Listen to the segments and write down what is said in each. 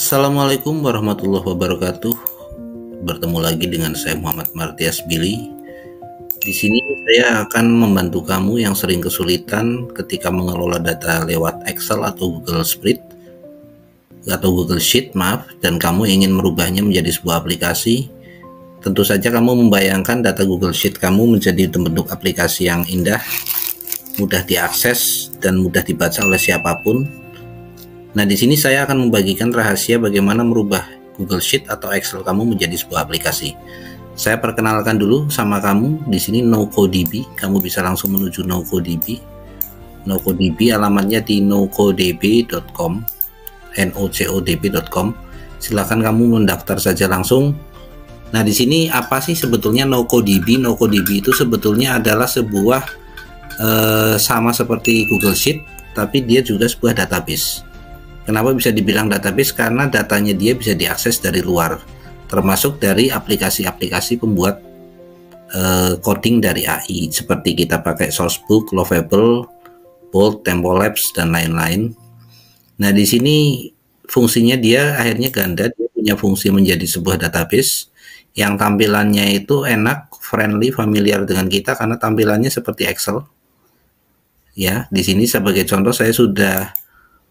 Assalamualaikum warahmatullahi wabarakatuh. Bertemu lagi dengan saya Muhammad Martias Billy. Di sini saya akan membantu kamu yang sering kesulitan ketika mengelola data lewat Excel atau Google Spreadsheet atau Google Sheet, dan kamu ingin merubahnya menjadi sebuah aplikasi. Tentu saja kamu membayangkan data Google Sheet kamu menjadi bentuk aplikasi yang indah, mudah diakses dan mudah dibaca oleh siapapun. Nah, di sini saya akan membagikan rahasia bagaimana merubah Google Sheet atau Excel kamu menjadi sebuah aplikasi. Saya perkenalkan dulu sama kamu, di sini NoCoDB. Kamu bisa langsung menuju NoCoDB. NoCoDB alamatnya di nocodb.com, nocodb.com. Silakan kamu mendaftar saja langsung. Nah, di sini apa sih sebetulnya NoCoDB? NoCoDB itu sebetulnya adalah sebuah sama seperti Google Sheet, tapi dia juga sebuah database. Kenapa bisa dibilang database? Karena datanya dia bisa diakses dari luar, termasuk dari aplikasi-aplikasi pembuat coding dari AI, seperti kita pakai Sourcebook, Lovable, Bolt, Templabs, dan lain-lain. Nah, di sini fungsinya dia akhirnya ganda, dia punya fungsi menjadi sebuah database yang tampilannya itu enak, friendly, familiar dengan kita karena tampilannya seperti Excel. Ya, di sini sebagai contoh saya sudah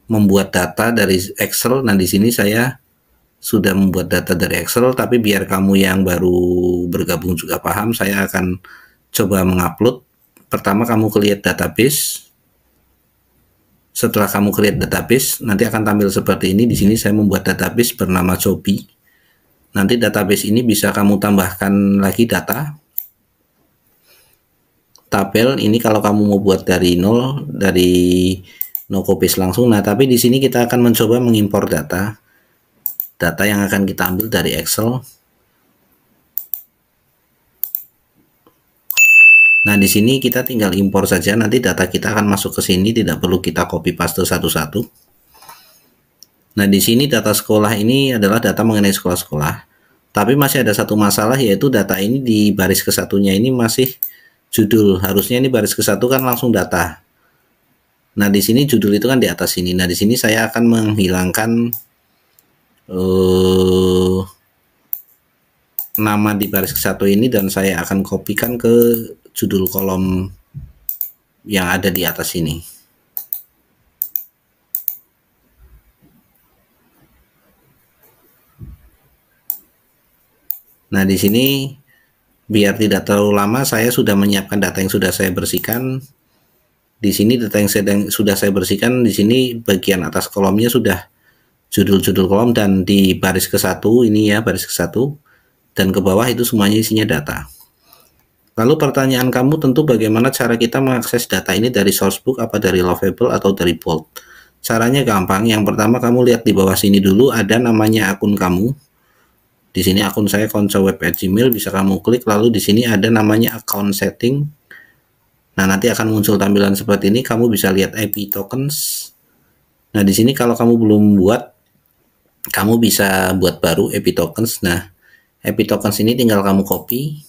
membuat data dari Excel. Nah, di sini saya sudah membuat data dari Excel, tapi biar kamu yang baru bergabung juga paham, saya akan coba mengupload. Pertama kamu create database. Setelah kamu create database, nanti akan tampil seperti ini. Di sini saya membuat database bernama Chobi. Nanti database ini bisa kamu tambahkan lagi data. Tabel ini kalau kamu mau buat dari nol, dari no copy langsung. Nah, tapi di sini kita akan mencoba mengimpor data yang akan kita ambil dari Excel. Nah, di sini kita tinggal impor saja, nanti data kita akan masuk ke sini, tidak perlu kita copy paste satu-satu. Nah, di sini data sekolah ini adalah data mengenai sekolah-sekolah, tapi masih ada satu masalah, yaitu data ini di baris ke-1-nya ini masih judul. Harusnya ini baris ke-1 kan langsung data. Nah, di sini judul itu kan di atas sini. Nah, di sini saya akan menghilangkan nama di baris ke-1 ini, dan saya akan kopikan ke judul kolom yang ada di atas ini. Nah, di sini biar tidak terlalu lama, saya sudah menyiapkan data yang sudah saya bersihkan. Di sini data yang sudah saya bersihkan, di sini bagian atas kolomnya sudah judul-judul kolom, dan di baris ke-1 ini ya, baris ke-1 dan ke bawah itu semuanya isinya data. Lalu pertanyaan kamu tentu bagaimana cara kita mengakses data ini, dari Sourcebook, apa dari Lovable, atau dari Bolt? Caranya gampang. Yang pertama kamu lihat di bawah sini dulu ada namanya akun kamu. Di sini akun saya koncoweb@gmail, bisa kamu klik, lalu di sini ada namanya account setting. Nah, nanti akan muncul tampilan seperti ini, kamu bisa lihat IP tokens. Nah, di sini kalau kamu belum buat, kamu bisa buat baru IP tokens. Nah, IP tokens ini tinggal kamu copy.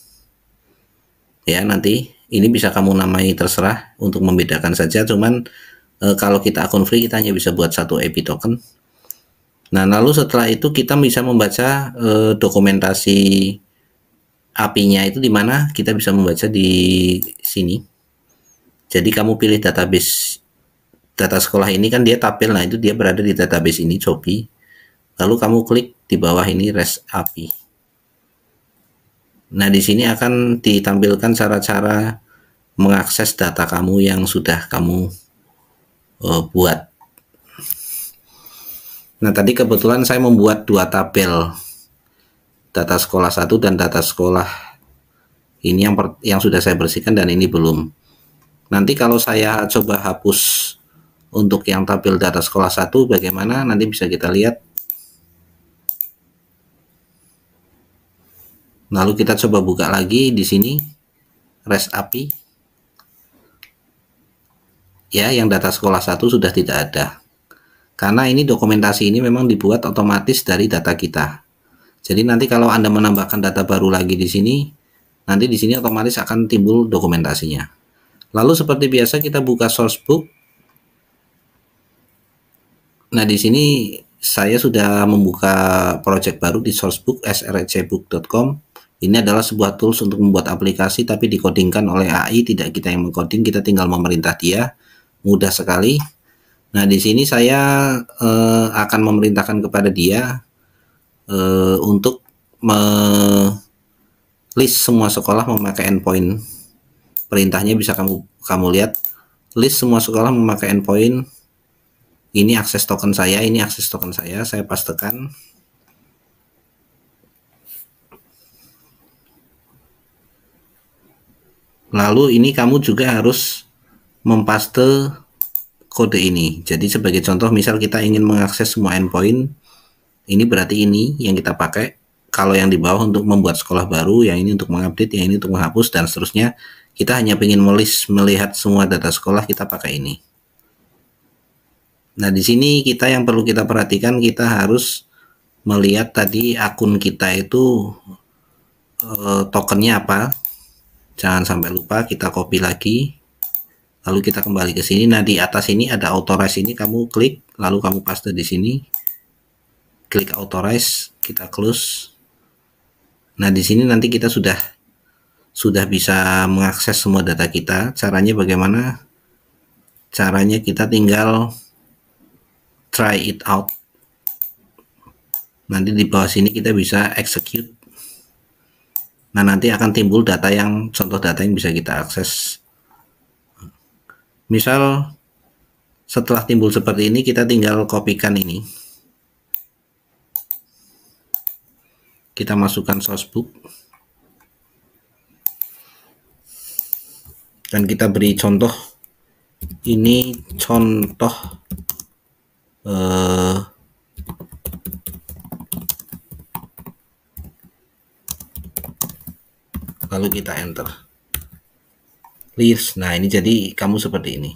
Ya, nanti ini bisa kamu namai terserah untuk membedakan saja, cuman kalau kita akun free kita hanya bisa buat satu IP token. Nah, lalu setelah itu kita bisa membaca dokumentasi API-nya itu di mana, kita bisa membaca di sini. Jadi kamu pilih database data sekolah ini kan dia tabel, nah itu dia berada di database ini, Chobi. Lalu kamu klik di bawah ini REST API. Nah, di sini akan ditampilkan cara-cara mengakses data kamu yang sudah kamu buat. Nah, tadi kebetulan saya membuat dua tabel, data sekolah 1 dan data sekolah ini yang sudah saya bersihkan, dan ini belum. Nanti kalau saya coba hapus untuk yang tabel data sekolah 1 bagaimana, nanti bisa kita lihat. Lalu kita coba buka lagi di sini REST API. Ya, yang data sekolah 1 sudah tidak ada. Karena ini dokumentasi ini memang dibuat otomatis dari data kita. Jadi nanti kalau Anda menambahkan data baru lagi di sini, nanti di sini otomatis akan timbul dokumentasinya. Lalu seperti biasa kita buka Sourcebook. Nah, di sini saya sudah membuka project baru di sourcebook srcbook.com. Ini adalah sebuah tools untuk membuat aplikasi tapi dikodingkan oleh AI, tidak kita yang mengcoding, kita tinggal memerintah dia. Mudah sekali. Nah, di sini saya akan memerintahkan kepada dia untuk list semua sekolah memakai endpoint. Perintahnya bisa kamu lihat, list semua sekolah memakai endpoint. Ini akses token saya, ini akses token saya pastekan. Lalu ini kamu juga harus mempaste kode ini. Jadi sebagai contoh, misal kita ingin mengakses semua endpoint, ini berarti ini yang kita pakai. Kalau yang di bawah untuk membuat sekolah baru, yang ini untuk mengupdate, yang ini untuk menghapus, dan seterusnya. Kita hanya ingin melihat semua data sekolah, kita pakai ini. Nah, di sini kita yang perlu kita perhatikan, kita harus melihat tadi akun kita itu tokennya apa. Jangan sampai lupa, kita copy lagi. Lalu kita kembali ke sini. Nah, di atas ini ada authorize, ini kamu klik, lalu kamu paste di sini. Klik authorize, kita close. Nah, di sini nanti kita sudah bisa mengakses semua data kita. Caranya bagaimana? Caranya kita tinggal try it out. Nanti di bawah sini kita bisa execute. Nah, nanti akan timbul data yang contoh data yang bisa kita akses. Misal setelah timbul seperti ini, kita tinggal kopikan ini. Kita masukkan sourcebook. Dan kita beri contoh. Ini contoh lalu kita enter list. Nah, ini jadi kamu seperti ini.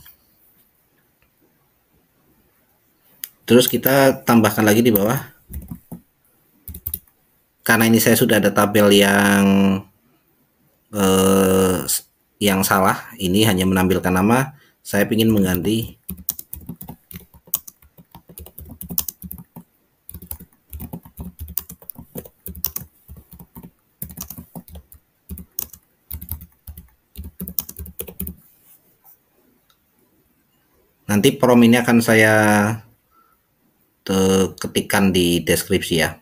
Terus kita tambahkan lagi di bawah. Karena ini saya sudah ada tabel yang salah, ini hanya menampilkan nama, saya ingin mengganti nanti prom ini akan saya ketikkan di deskripsi ya.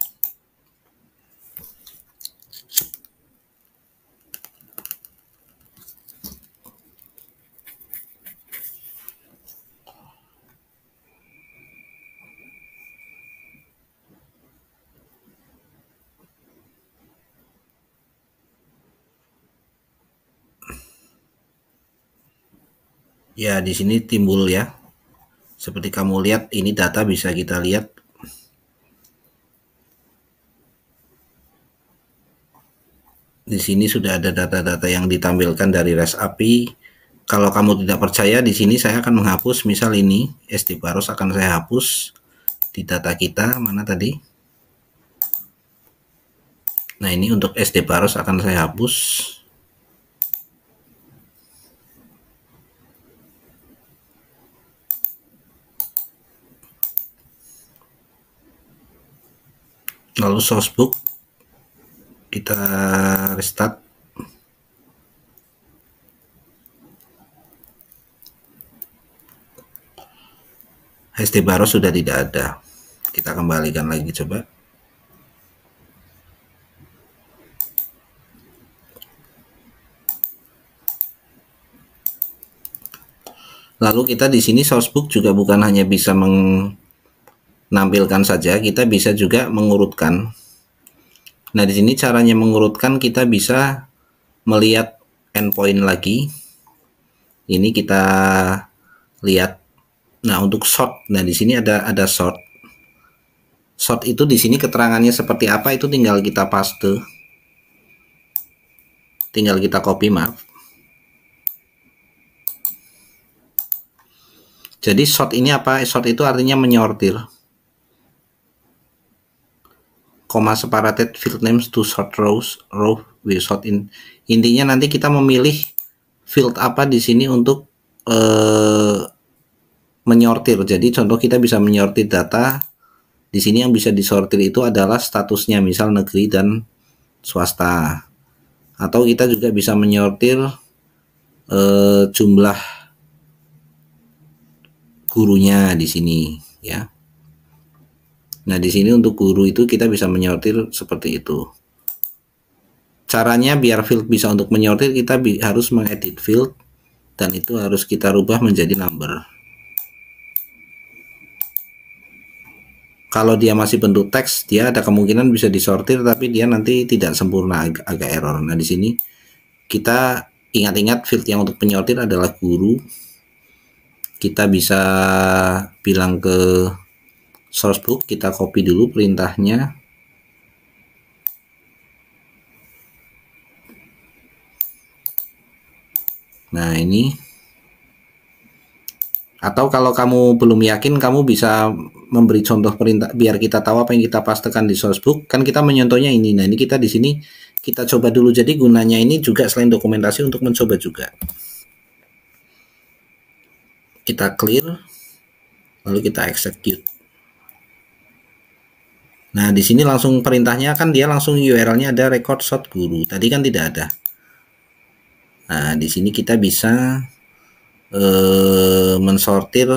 Ya, di sini timbul ya. Seperti kamu lihat, ini data bisa kita lihat. Di sini sudah ada data-data yang ditampilkan dari REST API. Kalau kamu tidak percaya, di sini saya akan menghapus. Misal ini SD Baros akan saya hapus di data kita. Mana tadi? Nah, ini untuk SD Baros akan saya hapus. Lalu sourcebook kita restart. SD Baros sudah tidak ada. Kita kembalikan lagi coba. Lalu kita di sini sourcebook juga bukan hanya bisa menampilkan saja, kita bisa juga mengurutkan. Nah, di sini caranya mengurutkan, kita bisa melihat endpoint lagi. Ini kita lihat. Nah, untuk sort, nah di sini ada sort. Sort itu di sini keterangannya seperti apa, itu tinggal kita paste. Tinggal kita copy, maaf. Jadi sort ini apa? Sort itu artinya menyortir. Comma separated field names to sort rows, row we sort in. Intinya nanti kita memilih field apa di sini untuk menyortir. Jadi contoh kita bisa menyortir data Di sini yang bisa disortir itu adalah statusnya, misal negeri dan swasta. Atau kita juga bisa menyortir jumlah gurunya di sini ya. Nah, di sini untuk guru itu kita bisa menyortir seperti itu. Caranya biar field bisa untuk menyortir, kita harus mengedit field dan itu harus kita rubah menjadi number. Kalau dia masih bentuk teks, dia ada kemungkinan bisa disortir tapi dia nanti tidak sempurna, agak error. Nah, di sini kita ingat-ingat field yang untuk penyortir adalah guru. Kita bisa bilang ke sourcebook, kita copy dulu perintahnya. Nah, ini. Atau kalau kamu belum yakin, kamu bisa memberi contoh perintah biar kita tahu apa yang kita pastekan di sourcebook. Kan kita menyontohnya ini. Nah, ini kita di sini kita coba dulu. Jadi gunanya ini juga selain dokumentasi untuk mencoba juga. Kita clear, lalu kita execute. Nah, di sini langsung perintahnya kan dia langsung URL-nya ada record shot guru. Tadi kan tidak ada. Nah, di sini kita bisa mensortir.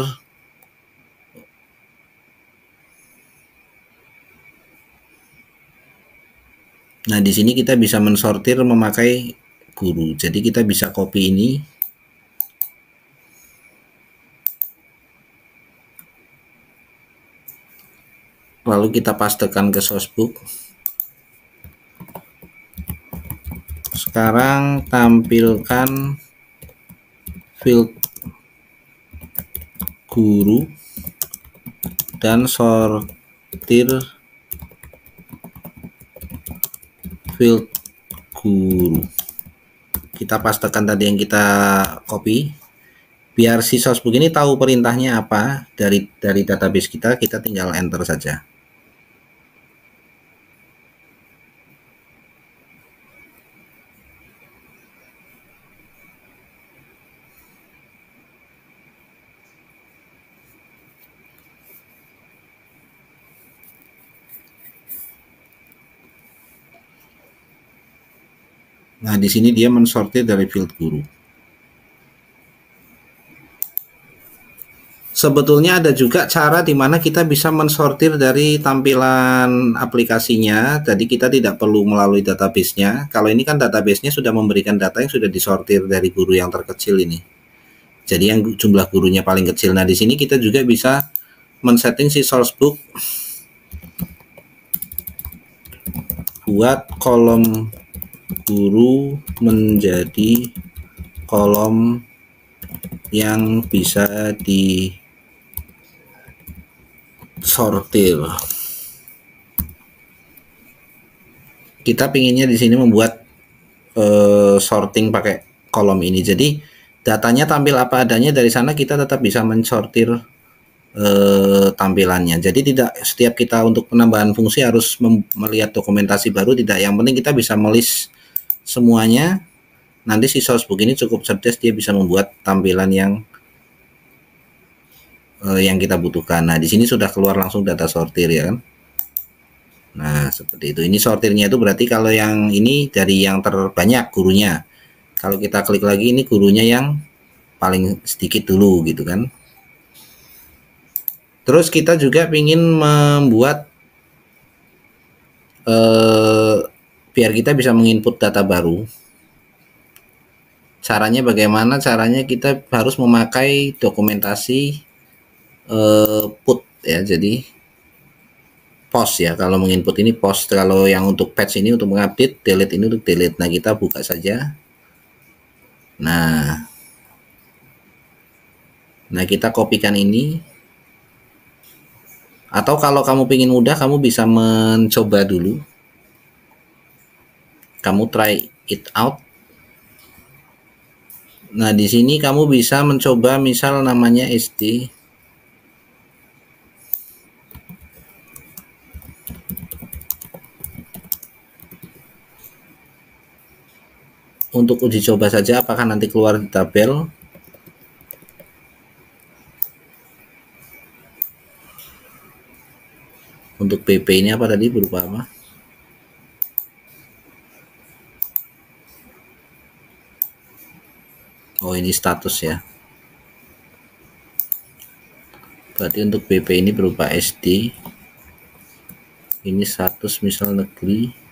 Nah, di sini kita bisa mensortir memakai guru. Jadi kita bisa copy ini. Lalu kita pastekan ke sourcebook. Sekarang tampilkan field guru dan sortir field guru. Kita pastekan tadi yang kita copy. Biar si sourcebook ini tahu perintahnya apa dari database kita tinggal enter saja. Nah, di sini dia mensortir dari field guru. Sebetulnya ada juga cara di mana kita bisa mensortir dari tampilan aplikasinya. Jadi kita tidak perlu melalui database-nya. Kalau ini kan database-nya sudah memberikan data yang sudah disortir dari guru yang terkecil ini. Jadi yang jumlah gurunya paling kecil. Nah, di sini kita juga bisa men-setting si sourcebook buat kolom guru menjadi kolom yang bisa disortir. Kita pinginnya di sini membuat sorting pakai kolom ini. Jadi datanya tampil apa adanya, dari sana kita tetap bisa mensortir tampilannya. Jadi tidak setiap kita untuk penambahan fungsi harus melihat dokumentasi baru, tidak. Yang penting kita bisa melist semuanya. Nanti si sourcebook ini cukup cerdas, dia bisa membuat tampilan yang kita butuhkan. Nah, di sini sudah keluar langsung data sortir ya kan. Nah, seperti itu. Ini sortirnya itu berarti kalau yang ini dari yang terbanyak gurunya. Kalau kita klik lagi, ini gurunya yang paling sedikit dulu gitu kan. Terus kita juga ingin membuat biar kita bisa menginput data baru. Caranya bagaimana? Caranya kita harus memakai dokumentasi put ya. Jadi post ya, kalau menginput ini post. Kalau yang untuk patch ini untuk mengupdate, delete ini untuk delete. Nah, kita buka saja. Nah, kita kopikan ini. Atau kalau kamu ingin mudah, kamu bisa mencoba dulu. Kamu try it out. Nah, di sini kamu bisa mencoba misal namanya SD. Untuk uji coba saja apakah nanti keluar di tabel. Untuk BP ini apa tadi, berupa apa? Oh, ini status ya. Berarti untuk BP ini berupa SD. Ini status misal negeri.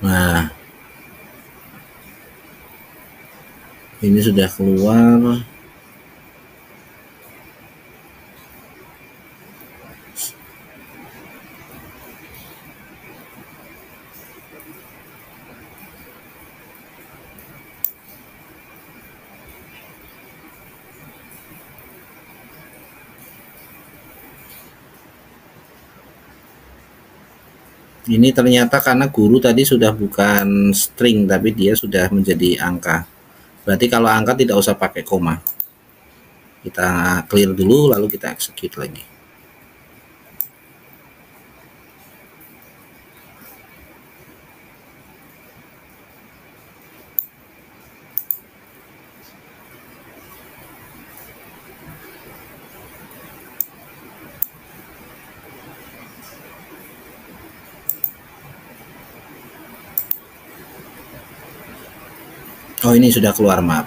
Nah, ini sudah keluar. Ini ternyata karena guru tadi sudah bukan string, tapi dia sudah menjadi angka. Berarti kalau angka tidak usah pakai koma. Kita clear dulu, lalu kita execute lagi. Oh, ini sudah keluar, maaf.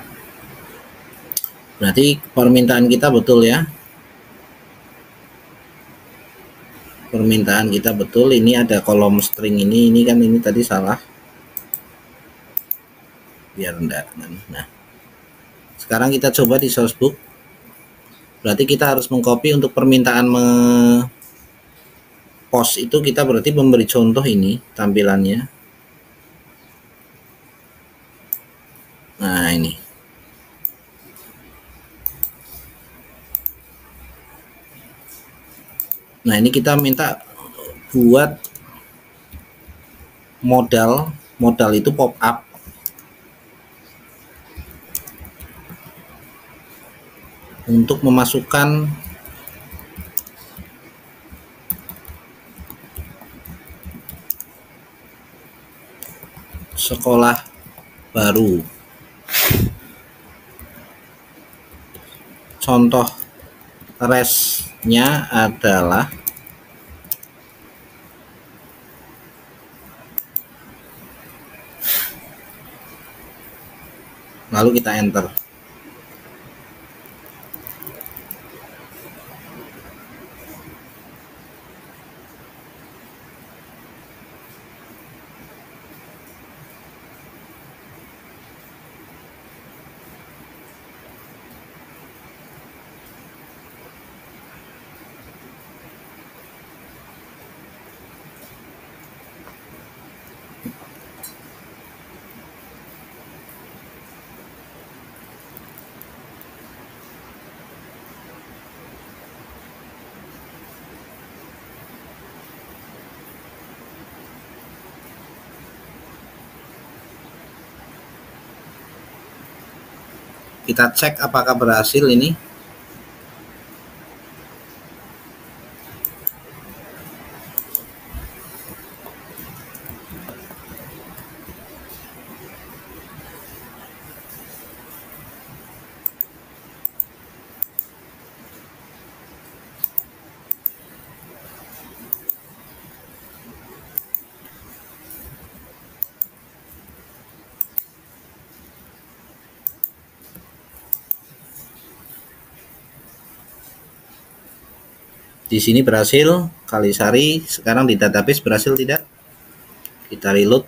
Berarti permintaan kita betul ya. Permintaan kita betul, ini ada kolom string ini kan ini tadi salah. Biar enggak. Nah, sekarang kita coba di sourcebook. Berarti kita harus mengcopy untuk permintaan post itu, kita berarti memberi contoh ini tampilannya. Nah, ini. Nah, ini kita minta buat modal itu pop up. Untuk memasukkan sekolah baru. Contoh resnya adalah lalu kita enter. Kita cek apakah berhasil ini. Di sini berhasil, Kalisari. Sekarang di database berhasil tidak? Kita reload.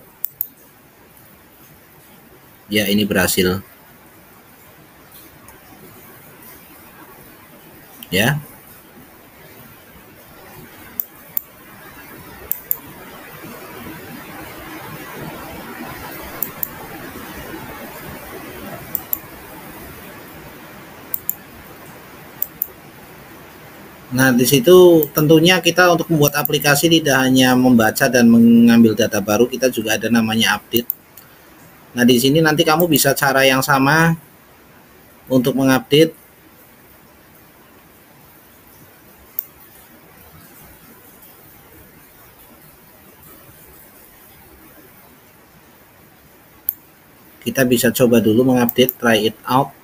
Ya, ini berhasil. Ya. Nah, di situ tentunya kita untuk membuat aplikasi tidak hanya membaca dan mengambil data baru, kita juga ada namanya update. Nah, di sini nanti kamu bisa cara yang sama Untuk mengupdate kita bisa coba dulu mengupdate, try it out.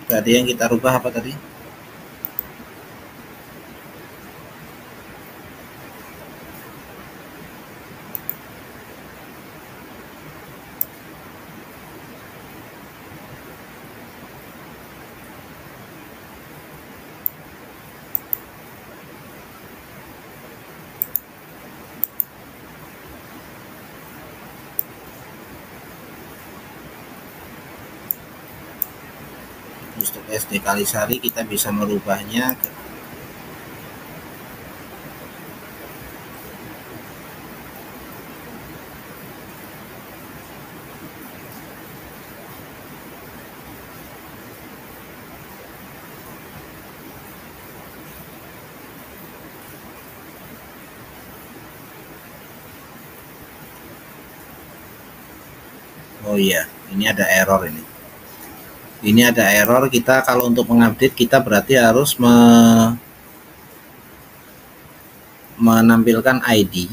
Tadi yang kita rubah apa tadi? Untuk SD Kalisari kita bisa merubahnya ke oh iya, ini ada error ini. Ini ada error, kita kalau untuk mengupdate kita berarti harus menampilkan ID.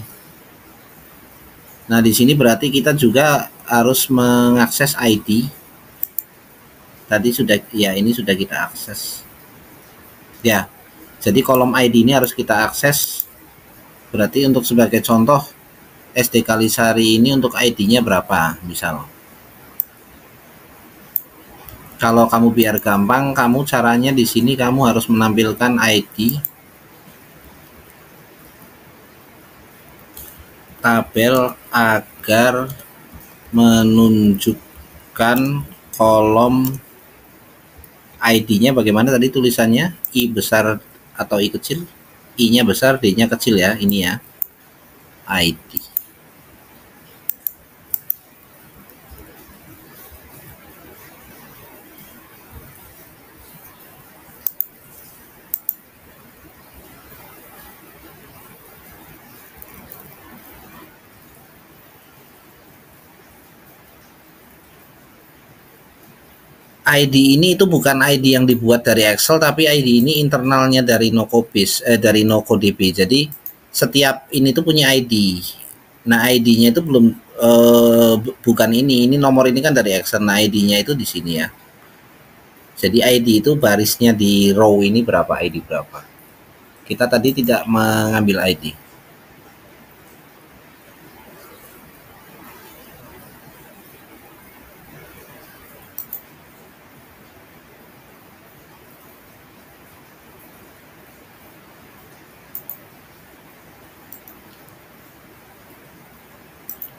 Nah, di sini berarti kita juga harus mengakses ID. Tadi sudah, ya ini sudah kita akses. Ya, jadi kolom ID ini harus kita akses. Berarti untuk sebagai contoh, SD Kalisari ini untuk ID-nya berapa, misal. Kalau kamu biar gampang, kamu caranya di sini kamu harus menampilkan ID tabel agar menunjukkan kolom ID-nya bagaimana tadi tulisannya, I besar atau I kecil, I-nya besar, D-nya kecil ya, ini ya, ID. ID ini itu bukan ID yang dibuat dari Excel, tapi ID ini internalnya dari dari NoCoDB. Jadi setiap ini tuh punya ID. Nah, ID-nya itu belum bukan ini nomor ini kan dari Excel. Nah, ID-nya itu di sini ya. Jadi ID itu barisnya di row ini berapa, ID berapa. Kita tadi tidak mengambil ID.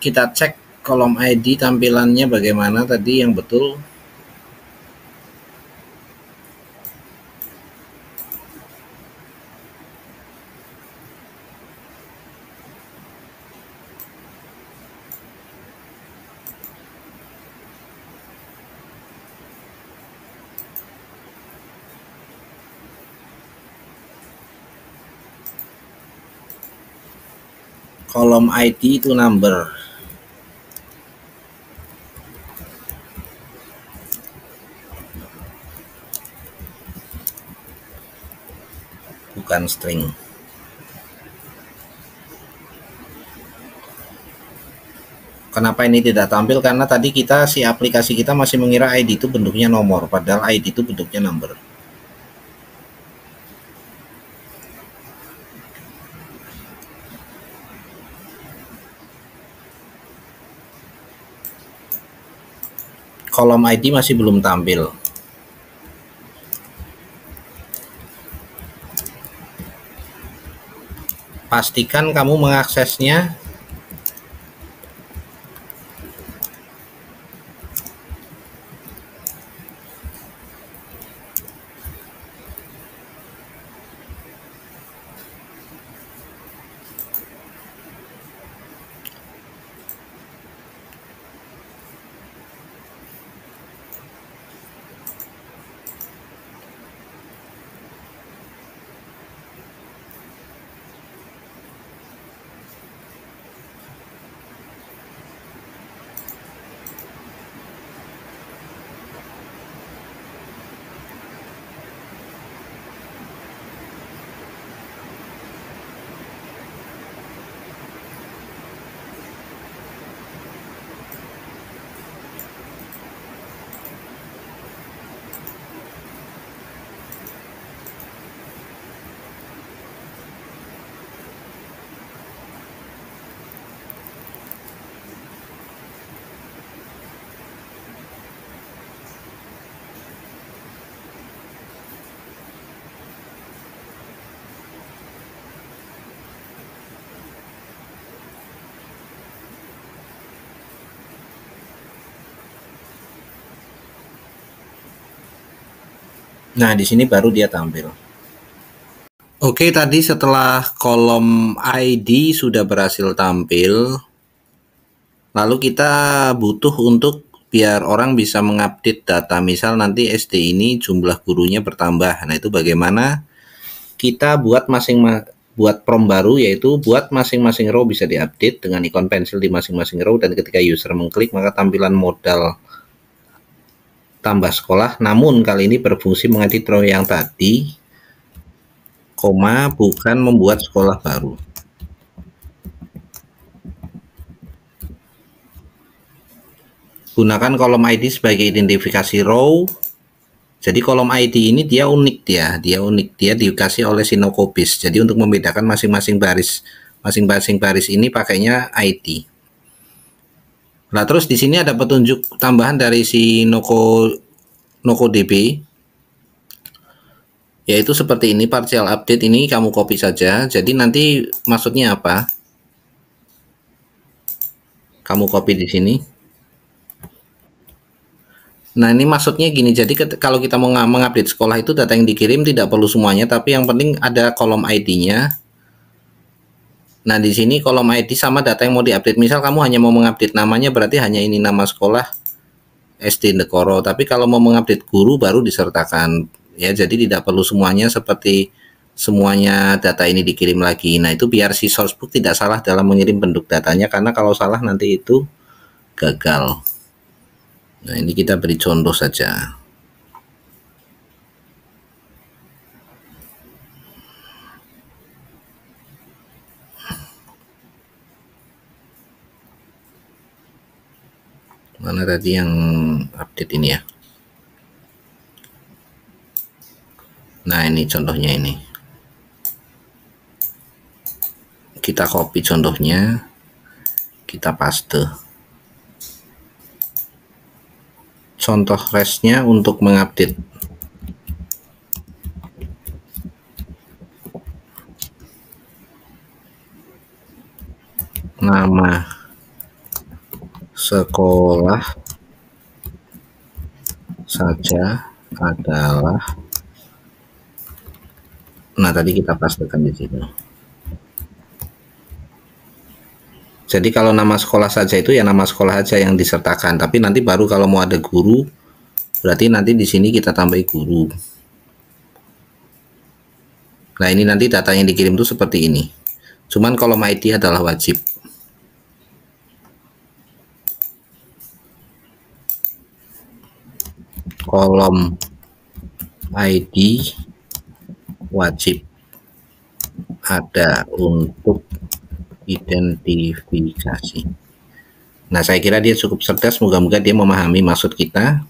Kita cek kolom ID tampilannya bagaimana tadi yang betul. Kolom ID itu number. Bukan string. Kenapa ini tidak tampil? Karena tadi si aplikasi kita masih mengira ID itu bentuknya nomor, padahal ID itu bentuknya number. Kolom ID masih belum tampil. Pastikan kamu mengaksesnya. Nah, di sini baru dia tampil. Oke, tadi setelah kolom ID sudah berhasil tampil, lalu kita butuh untuk biar orang bisa mengupdate data. Misal nanti SD ini jumlah gurunya bertambah. Nah, itu bagaimana? Kita buat prom baru, yaitu buat masing-masing row bisa diupdate dengan ikon pensil di masing-masing row, dan ketika user mengklik maka tampilan modal tambah sekolah, namun kali ini berfungsi mengedit row yang tadi, bukan membuat sekolah baru. Gunakan kolom ID sebagai identifikasi row. Jadi kolom ID ini dia unik, dia dikasih oleh Sinokobis. Jadi untuk membedakan masing-masing baris ini pakainya ID. Nah, terus di sini ada petunjuk tambahan dari si NocoDB, yaitu seperti ini, partial update. Ini kamu copy saja. Jadi nanti maksudnya apa? Kamu copy di sini. Nah, ini maksudnya gini. Jadi kalau kita mau mengupdate sekolah itu data yang dikirim tidak perlu semuanya, tapi yang penting ada kolom ID-nya. Nah, di sini kolom ID sama data yang mau diupdate. Misal kamu hanya mau mengupdate namanya, berarti hanya ini nama sekolah SD Ndekoro. Tapi kalau mau mengupdate guru baru disertakan. Ya, jadi tidak perlu semuanya seperti semuanya data ini dikirim lagi. Nah, itu biar si sourcebook tidak salah dalam mengirim bentuk datanya, karena kalau salah nanti itu gagal. Nah, ini kita beri contoh saja. Mana tadi yang update ini ya? Nah, ini contohnya ini. Kita copy contohnya, kita paste. Contoh restnya untuk mengupdate. Nama sekolah saja adalah, nah tadi kita pastikan di situ. Jadi kalau nama sekolah saja itu ya nama sekolah aja yang disertakan, tapi nanti baru kalau mau ada guru, berarti nanti di sini kita tambah guru. Nah, ini nanti data yang dikirim itu seperti ini. Cuman kolom ID adalah wajib. Kolom ID wajib ada untuk identifikasi. Nah, saya kira dia cukup cerdas, moga-moga dia memahami maksud kita.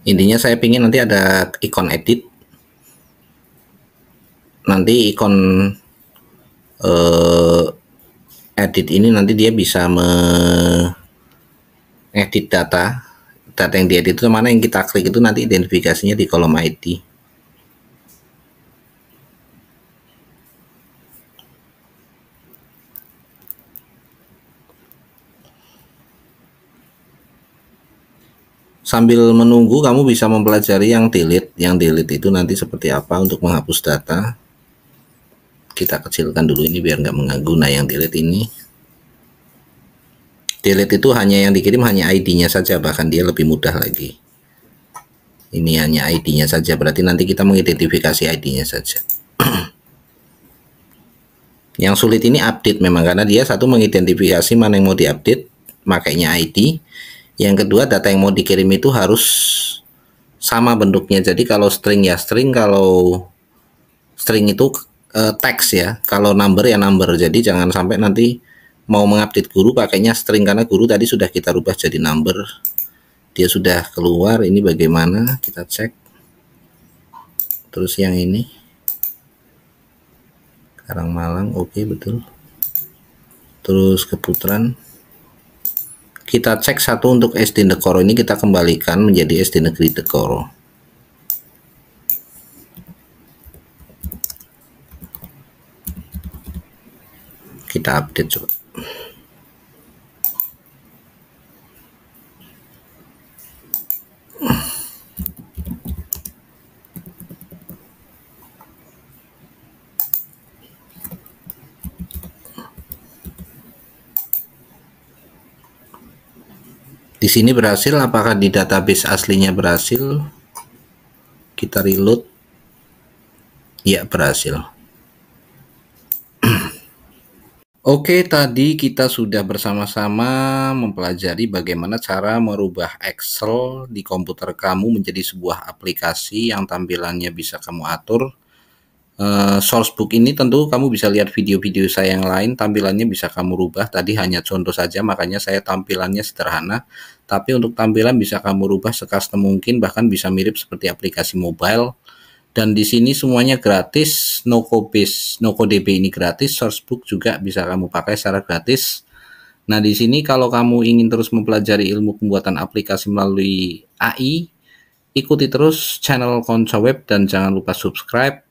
Intinya saya ingin nanti ada ikon edit. Nanti ikon edit ini nanti dia bisa mengedit data yang diedit itu mana yang kita klik itu nanti identifikasinya di kolom ID. Sambil menunggu kamu bisa mempelajari yang delete. Yang delete itu nanti seperti apa untuk menghapus data. Kita kecilkan dulu ini biar nggak mengganggu. Nah, yang delete ini, delete itu hanya yang dikirim hanya ID-nya saja, bahkan dia lebih mudah lagi. Ini hanya ID-nya saja, berarti nanti kita mengidentifikasi ID-nya saja. Yang sulit ini update memang, karena dia satu mengidentifikasi mana yang mau diupdate, makanya ID. Yang kedua, data yang mau dikirim itu harus sama bentuknya. Jadi kalau string ya string, kalau string itu teks ya, kalau number ya number. Jadi jangan sampai nanti mau mengupdate guru pakainya string, karena guru tadi sudah kita rubah jadi number. Dia sudah keluar, ini bagaimana? Kita cek. Terus yang ini Karangmalang, oke, betul. Terus Keputaran. Kita cek satu untuk SD Ndekoro ini kita kembalikan menjadi SD Negeri Ndekoro. Kita update coba. Di sini berhasil, apakah di database aslinya berhasil? Kita reload. Ya, berhasil. Oke, tadi kita sudah bersama-sama mempelajari bagaimana cara merubah Excel di komputer kamu menjadi sebuah aplikasi yang tampilannya bisa kamu atur. Sourcebook ini tentu kamu bisa lihat video-video saya yang lain, tampilannya bisa kamu rubah. Tadi hanya contoh saja, makanya saya tampilannya sederhana. Tapi untuk tampilan bisa kamu rubah secustom mungkin, bahkan bisa mirip seperti aplikasi mobile. Dan di sini semuanya gratis, NoCoDB ini gratis, Sourcebook juga bisa kamu pakai secara gratis. Nah, di sini kalau kamu ingin terus mempelajari ilmu pembuatan aplikasi melalui AI, ikuti terus channel Konco Web dan jangan lupa subscribe.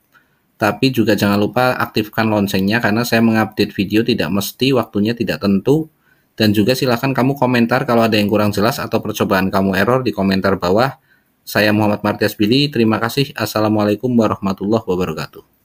Tapi juga jangan lupa aktifkan loncengnya karena saya mengupdate video tidak mesti, waktunya tidak tentu. Dan juga silahkan kamu komentar kalau ada yang kurang jelas atau percobaan kamu error di komentar bawah. Saya Muhammad Martias Billy, terima kasih. Assalamualaikum warahmatullahi wabarakatuh.